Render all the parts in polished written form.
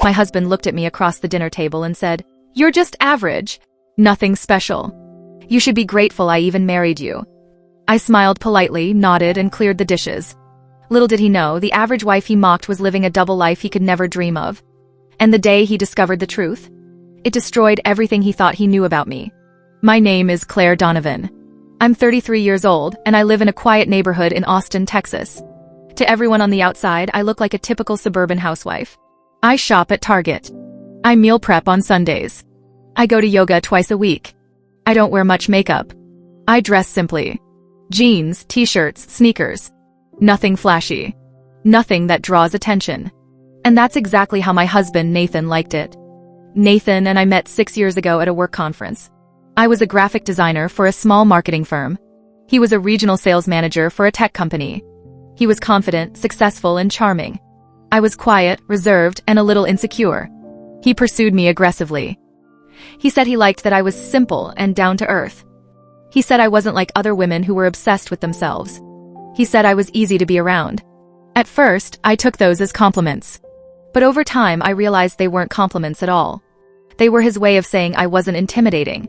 My husband looked at me across the dinner table and said, "You're just average. Nothing special. You should be grateful I even married you." I smiled politely, nodded, and cleared the dishes. Little did he know, the average wife he mocked was living a double life he could never dream of. And the day he discovered the truth, it destroyed everything he thought he knew about me. My name is Claire Donovan. I'm 33 years old, and I live in a quiet neighborhood in Austin, Texas. To everyone on the outside, I look like a typical suburban housewife. I shop at Target. I meal prep on Sundays. I go to yoga twice a week. I don't wear much makeup. I dress simply. Jeans, t-shirts, sneakers. Nothing flashy. Nothing that draws attention. And that's exactly how my husband, Nathan, liked it. Nathan and I met 6 years ago at a work conference. I was a graphic designer for a small marketing firm. He was a regional sales manager for a tech company. He was confident, successful, and charming. I was quiet, reserved, and a little insecure. He pursued me aggressively. He said he liked that I was simple and down to earth. He said I wasn't like other women who were obsessed with themselves. He said I was easy to be around. At first, I took those as compliments. But over time, I realized they weren't compliments at all. They were his way of saying I wasn't intimidating.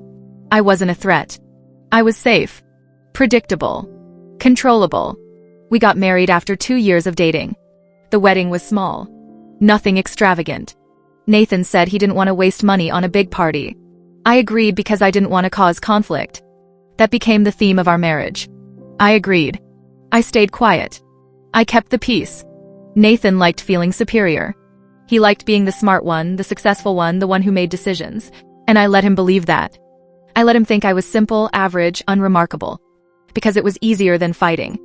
I wasn't a threat. I was safe, predictable, controllable. We got married after 2 years of dating. The wedding was small. Nothing extravagant. Nathan said he didn't want to waste money on a big party. I agreed because I didn't want to cause conflict. That became the theme of our marriage. I agreed. I stayed quiet. I kept the peace. Nathan liked feeling superior. He liked being the smart one, the successful one, the one who made decisions. And I let him believe that. I let him think I was simple, average, unremarkable. Because it was easier than fighting.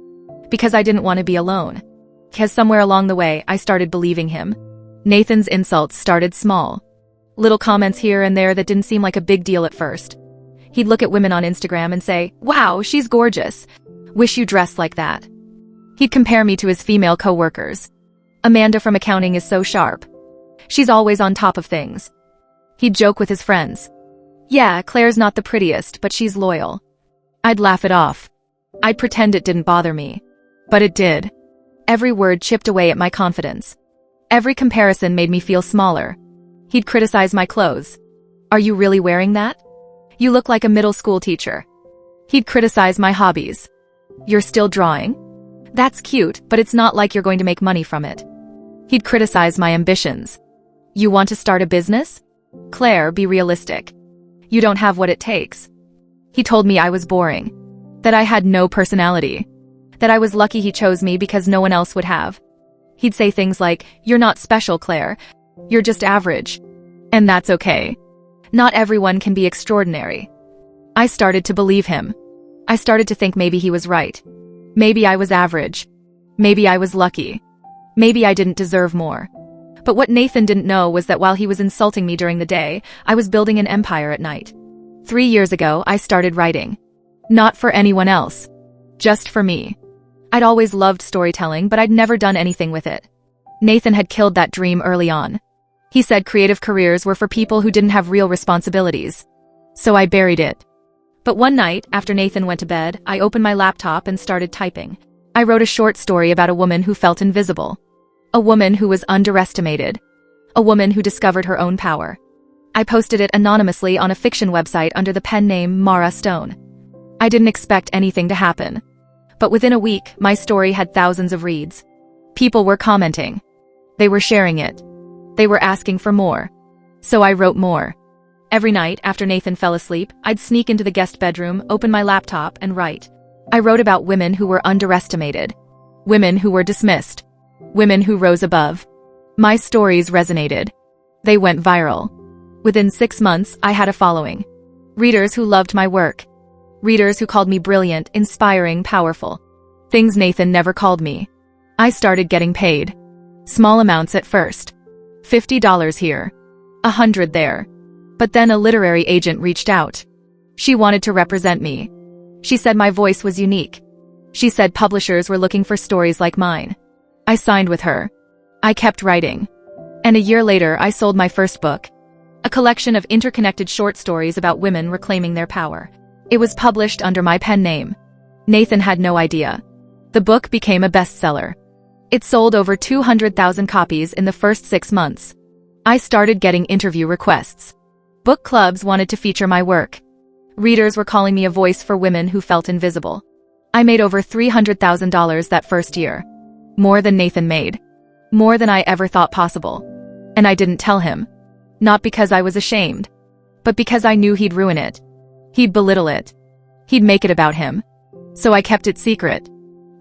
Because I didn't want to be alone. Because somewhere along the way, I started believing him. Nathan's insults started small. Little comments here and there that didn't seem like a big deal at first. He'd look at women on Instagram and say, "Wow, she's gorgeous. Wish you dressed like that." He'd compare me to his female co-workers. "Amanda from accounting is so sharp. She's always on top of things." He'd joke with his friends. "Yeah, Claire's not the prettiest, but she's loyal." I'd laugh it off. I'd pretend it didn't bother me. But it did. Every word chipped away at my confidence. Every comparison made me feel smaller. He'd criticize my clothes. "Are you really wearing that? You look like a middle school teacher." He'd criticize my hobbies. "You're still drawing? That's cute, but it's not like you're going to make money from it." He'd criticize my ambitions. "You want to start a business? Claire, be realistic. You don't have what it takes." He told me I was boring. That I had no personality. That I was lucky he chose me because no one else would have. He'd say things like, "You're not special, Claire. You're just average. And that's okay. Not everyone can be extraordinary." I started to believe him. I started to think maybe he was right. Maybe I was average. Maybe I was lucky. Maybe I didn't deserve more. But what Nathan didn't know was that while he was insulting me during the day, I was building an empire at night. 3 years ago, I started writing. Not for anyone else. Just for me. I'd always loved storytelling, but I'd never done anything with it. Nathan had killed that dream early on. He said creative careers were for people who didn't have real responsibilities. So I buried it. But one night, after Nathan went to bed, I opened my laptop and started typing. I wrote a short story about a woman who felt invisible. A woman who was underestimated. A woman who discovered her own power. I posted it anonymously on a fiction website under the pen name Mara Stone. I didn't expect anything to happen. But within a week, my story had thousands of reads. People were commenting. They were sharing it. They were asking for more. So I wrote more. Every night, after Nathan fell asleep, I'd sneak into the guest bedroom, open my laptop, and write. I wrote about women who were underestimated. Women who were dismissed. Women who rose above. My stories resonated. They went viral. Within 6 months, I had a following. Readers who loved my work. Readers who called me brilliant, inspiring, powerful. Things Nathan never called me. I started getting paid. Small amounts at first. $50 here. $100 there. But then a literary agent reached out. She wanted to represent me. She said my voice was unique. She said publishers were looking for stories like mine. I signed with her. I kept writing. And a year later, I sold my first book. A collection of interconnected short stories about women reclaiming their power. It was published under my pen name. Nathan had no idea. The book became a bestseller. It sold over 200,000 copies in the first 6 months. I started getting interview requests. Book clubs wanted to feature my work. Readers were calling me a voice for women who felt invisible. I made over $300,000 that first year. More than Nathan made. More than I ever thought possible. And I didn't tell him. Not because I was ashamed, but because I knew he'd ruin it. He'd belittle it. He'd make it about him. So I kept it secret.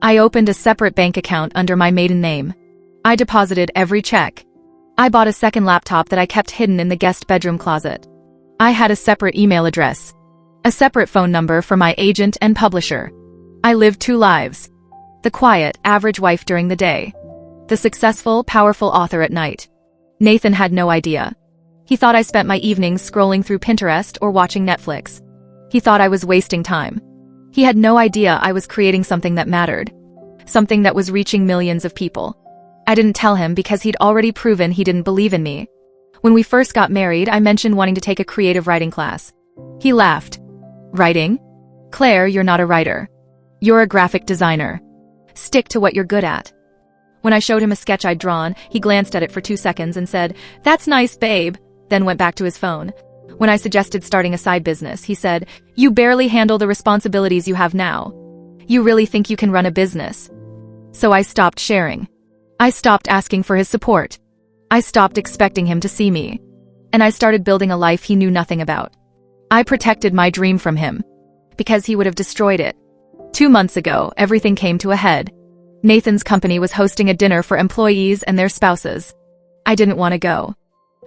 I opened a separate bank account under my maiden name. I deposited every check. I bought a second laptop that I kept hidden in the guest bedroom closet. I had a separate email address. A separate phone number for my agent and publisher. I lived two lives. The quiet, average wife during the day. The successful, powerful author at night. Nathan had no idea. He thought I spent my evenings scrolling through Pinterest or watching Netflix. He thought I was wasting time. He had no idea I was creating something that mattered. Something that was reaching millions of people. I didn't tell him because he'd already proven he didn't believe in me. When we first got married, I mentioned wanting to take a creative writing class. He laughed. Writing? Claire, you're not a writer. You're a graphic designer. Stick to what you're good at. When I showed him a sketch I'd drawn, he glanced at it for 2 seconds and said, "That's nice, babe," then went back to his phone. When I suggested starting a side business, he said, "You barely handle the responsibilities you have now. You really think you can run a business?" So I stopped sharing. I stopped asking for his support. I stopped expecting him to see me. And I started building a life he knew nothing about. I protected my dream from him. Because he would have destroyed it. 2 months ago, everything came to a head. Nathan's company was hosting a dinner for employees and their spouses. I didn't want to go.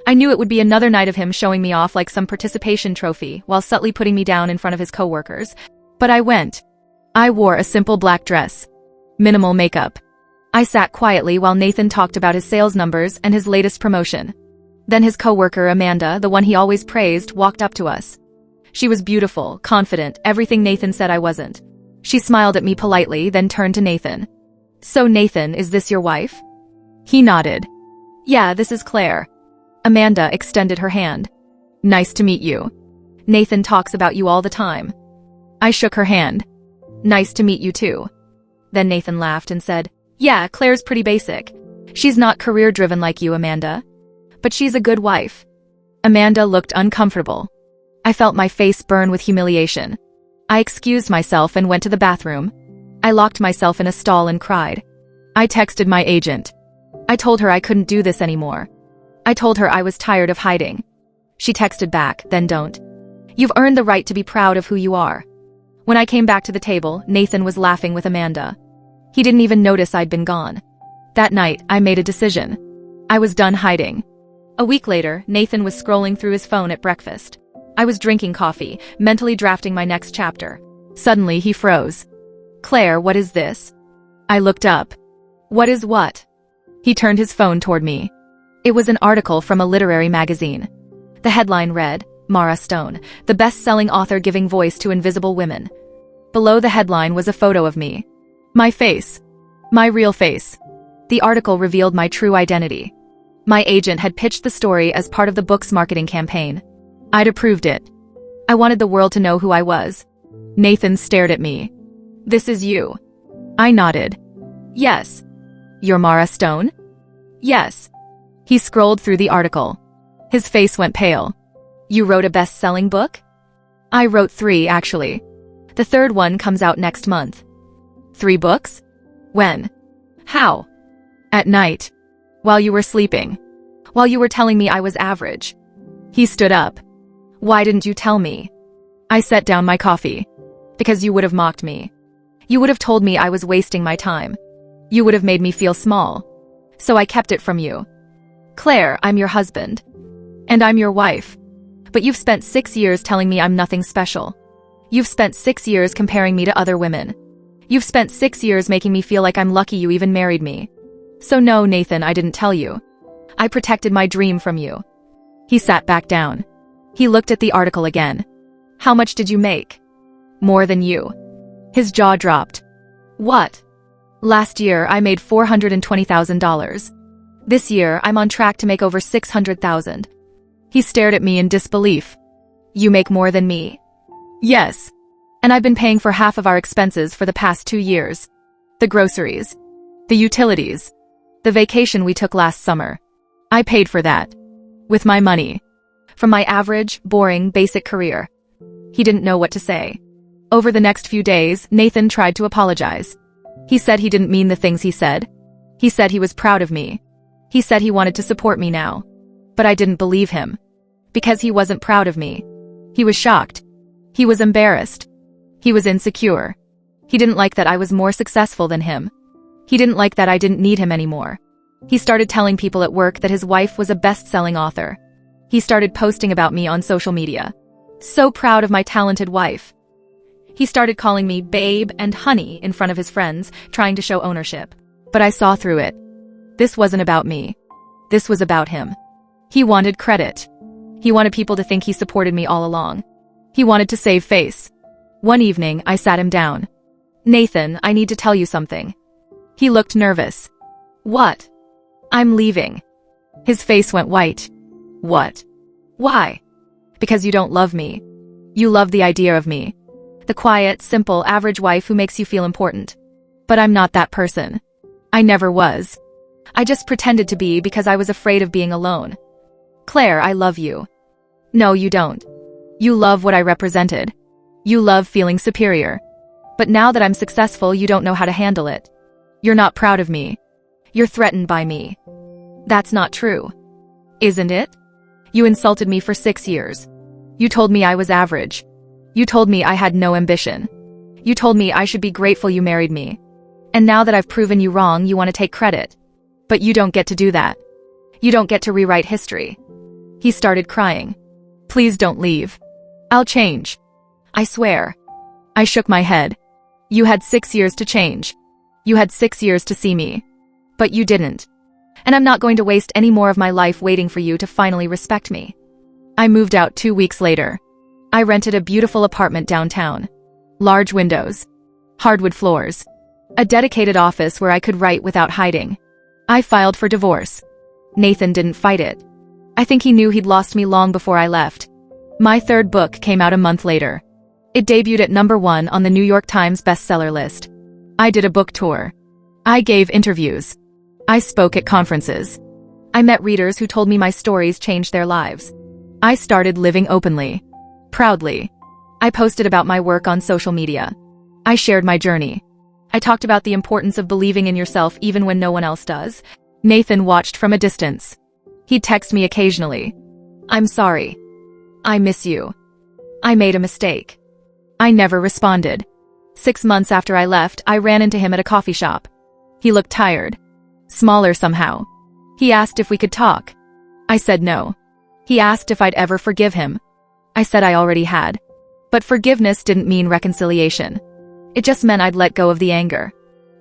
I knew it would be another night of him showing me off like some participation trophy while subtly putting me down in front of his coworkers. But I went. I wore a simple black dress. Minimal makeup. I sat quietly while Nathan talked about his sales numbers and his latest promotion. Then his coworker, Amanda, the one he always praised, walked up to us. She was beautiful, confident, everything Nathan said I wasn't. She smiled at me politely, then turned to Nathan. "So Nathan, is this your wife?" He nodded. "Yeah, this is Claire." Amanda extended her hand. "Nice to meet you. Nathan talks about you all the time." I shook her hand. "Nice to meet you too." Then Nathan laughed and said, "Yeah, Claire's pretty basic. She's not career-driven like you, Amanda. But she's a good wife." Amanda looked uncomfortable. I felt my face burn with humiliation. I excused myself and went to the bathroom. I locked myself in a stall and cried. I texted my agent. I told her I couldn't do this anymore. I told her I was tired of hiding. She texted back, "Then don't. You've earned the right to be proud of who you are." When I came back to the table, Nathan was laughing with Amanda. He didn't even notice I'd been gone. That night, I made a decision. I was done hiding. A week later, Nathan was scrolling through his phone at breakfast. I was drinking coffee, mentally drafting my next chapter. Suddenly, he froze. "Claire, what is this?" I looked up. "What is what?" He turned his phone toward me. It was an article from a literary magazine. The headline read, "Mara Stone, the best-selling author giving voice to invisible women." Below the headline was a photo of me. My face. My real face. The article revealed my true identity. My agent had pitched the story as part of the book's marketing campaign. I'd approved it. I wanted the world to know who I was. Nathan stared at me. "This is you." I nodded. "Yes." "You're Mara Stone?" "Yes." He scrolled through the article. His face went pale. "You wrote a best-selling book?" "I wrote 3, actually. The third one comes out next month." "3 books? When? How?" "At night. While you were sleeping. While you were telling me I was average." He stood up. "Why didn't you tell me?" I set down my coffee. "Because you would have mocked me. You would have told me I was wasting my time. You would have made me feel small. So I kept it from you. Claire, I'm your husband. And I'm your wife. But you've spent 6 years telling me I'm nothing special. You've spent 6 years comparing me to other women. You've spent 6 years making me feel like I'm lucky you even married me. So no, Nathan, I didn't tell you. I protected my dream from you." He sat back down. He looked at the article again. "How much did you make?" "More than you." His jaw dropped. "What?" "Last year, I made $420,000. This year, I'm on track to make over $600,000. He stared at me in disbelief. "You make more than me?" "Yes. And I've been paying for half of our expenses for the past 2 years. The groceries. The utilities. The vacation we took last summer. I paid for that. With my money. From my average, boring, basic career. He didn't know what to say. Over the next few days, Nathan tried to apologize. He said he didn't mean the things he said. He said he was proud of me. He said he wanted to support me now. But I didn't believe him. Because he wasn't proud of me. He was shocked. He was embarrassed. He was insecure. He didn't like that I was more successful than him. He didn't like that I didn't need him anymore. He started telling people at work that his wife was a best-selling author. He started posting about me on social media. So proud of my talented wife. He started calling me babe and honey in front of his friends, trying to show ownership. But I saw through it. This wasn't about me. This was about him. He wanted credit. He wanted people to think he supported me all along. He wanted to save face. One evening, I sat him down. Nathan, I need to tell you something. He looked nervous. What? I'm leaving. His face went white. What? Why? Because you don't love me. You love the idea of me. The quiet, simple, average wife who makes you feel important. But I'm not that person. I never was. I just pretended to be because I was afraid of being alone. Claire, I love you. No, you don't. You love what I represented. You love feeling superior. But now that I'm successful, you don't know how to handle it. You're not proud of me. You're threatened by me. That's not true. Isn't it? You insulted me for 6 years. You told me I was average. You told me I had no ambition. You told me I should be grateful you married me. And now that I've proven you wrong, you want to take credit. But you don't get to do that. You don't get to rewrite history. He started crying. Please don't leave. I'll change. I swear. I shook my head. You had 6 years to change. You had 6 years to see me. But you didn't. And I'm not going to waste any more of my life waiting for you to finally respect me. I moved out 2 weeks later. I rented a beautiful apartment downtown. Large windows. Hardwood floors. A dedicated office where I could write without hiding. I filed for divorce. Nathan didn't fight it. I think he knew he'd lost me long before I left. My third book came out a month later. It debuted at #1 on the New York Times bestseller list. I did a book tour. I gave interviews. I spoke at conferences. I met readers who told me my stories changed their lives. I started living openly. Proudly. I posted about my work on social media. I shared my journey. I talked about the importance of believing in yourself even when no one else does. Nathan watched from a distance. He'd text me occasionally. I'm sorry. I miss you. I made a mistake. I never responded. 6 months after I left, I ran into him at a coffee shop. He looked tired. Smaller somehow. He asked if we could talk. I said no. He asked if I'd ever forgive him. I said I already had. But forgiveness didn't mean reconciliation. It just meant I'd let go of the anger.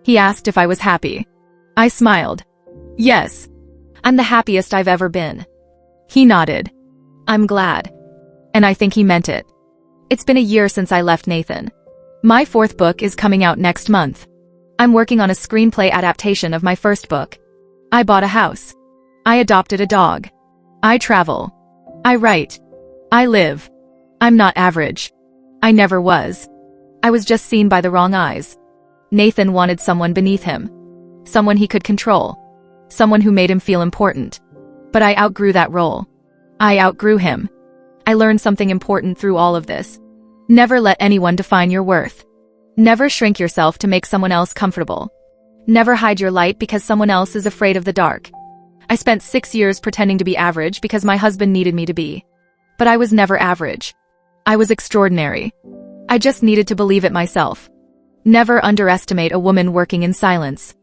He asked if I was happy. I smiled. Yes. I'm the happiest I've ever been. He nodded. I'm glad. And I think he meant it. It's been a year since I left Nathan. My 4th book is coming out next month. I'm working on a screenplay adaptation of my first book. I bought a house. I adopted a dog. I travel. I write. I live. I'm not average. I never was. I was just seen by the wrong eyes. Nathan wanted someone beneath him. Someone he could control. Someone who made him feel important. But I outgrew that role. I outgrew him. I learned something important through all of this. Never let anyone define your worth. Never shrink yourself to make someone else comfortable. Never hide your light because someone else is afraid of the dark. I spent 6 years pretending to be average because my husband needed me to be. But I was never average. I was extraordinary. I just needed to believe it myself. Never underestimate a woman working in silence.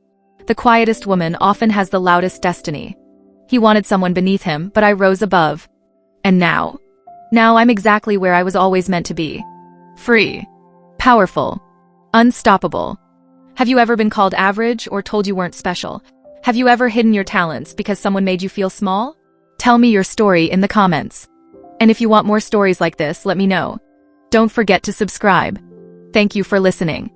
The quietest woman often has the loudest destiny. He wanted someone beneath him, but I rose above. And now? Now I'm exactly where I was always meant to be. Free. Powerful. Unstoppable. Have you ever been called average or told you weren't special? Have you ever hidden your talents because someone made you feel small? Tell me your story in the comments. And if you want more stories like this, let me know. Don't forget to subscribe. Thank you for listening.